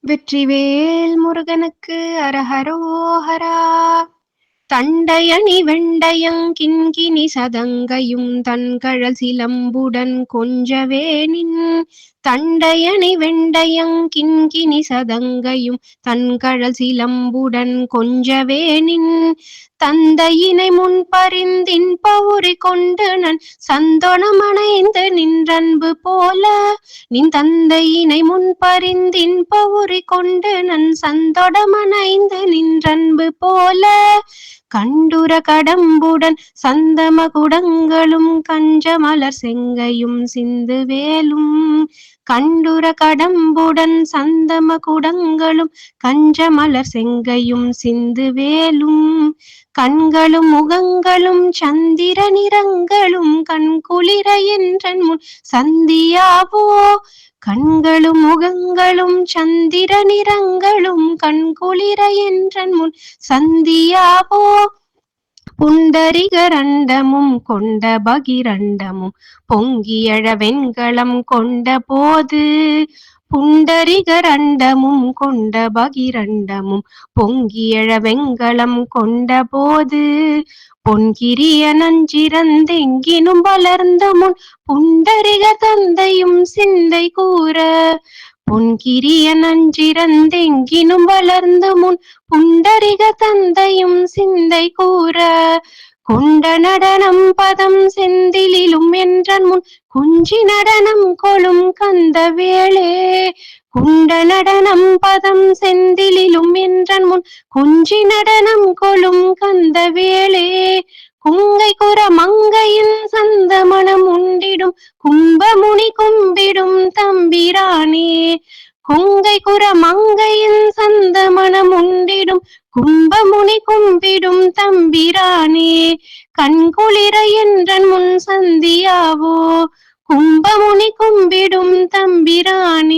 வெற்றிவேல் முருகனுக்கு அரஹரோஹரா. தண்டையணி வெண்டயங் கிண்கிணி சதங்கையும் தன்கழல் சிலம்புடன் கொஞ்சவேனின். தண்டையணி வெண்டயங் கிண்கிணி சதங்கையும் தன்கழல் சிலம்புடன் கொஞ்சவேனின். தந்தையினை முன்பறிந்தின்ப உரி கொண்டு நன் சந்தொணமணைந்து நின்றன்பு போல. நின் தந்தையினை முன்பறிந்தின்ப உரி கொண்டு நன் சந்தொடமணைந்து நின்றன்பு போல. கண்டுர கடம்புடன் சந்தம குடங்களும் கஞ்சமலர் செங்கையும் சிந்து வேலும். கண்டுர கடம்புடன் சந்தம குடங்களும் கஞ்சமலர் செங்கையும் சிந்து வேலும். கண்களும் முகங்களும் சந்திர நிறங்களும் கண்குளிர என்றன் முன் சந்தியாவோ. கண்களும் முகங்களும் சந்திர நிறங்களும் கண்குளிர என்றன் முன் சந்தியாவோ. புண்டரிகரண்டமும் கொண்ட பகிரண்டமும் பொங்கியழ வெண்கலம் கொண்ட போது. புண்டரிகரண்டமும் கொண்ட பகிரண்டமும் பொங்கியழ வெண்கலம் கொண்ட போது. பொன்கிரிய நஞ்சிறந்தெங்கினும் வளர்ந்த முன் புண்டரிக தந்தையும் சிந்தை கூற. பொன்கிரிய நஞ்சிறந்தெங்கினும் வளர்ந்த முன் புண்டரிக தந்தையும் சிந்தை கூற. கொண்ட நடனம் பதம் செந்திலும் என்றன் முன் குஞ்சி நடனம் கொளும் கந்த வேளே. குண்ட நடனம் பதம் செந்திலும் என்றன் முன் குஞ்சி நடனம் கொளும் கந்த வேளே. குங்கை குற மங்கையின் சந்த மனம் உண்டிடும் கும்பமுனி கும்பிடும் தம்பிரானே. குங்கை குற மங்கையின் சந்த மனம் உண்டிடும் கும்பமுனி கும்பிடும் தம்பிரானே. கண்குளிர என்றன் முன் சந்தியாவோ. கும்பமுனி கும்பிடும் தம்பிரானே.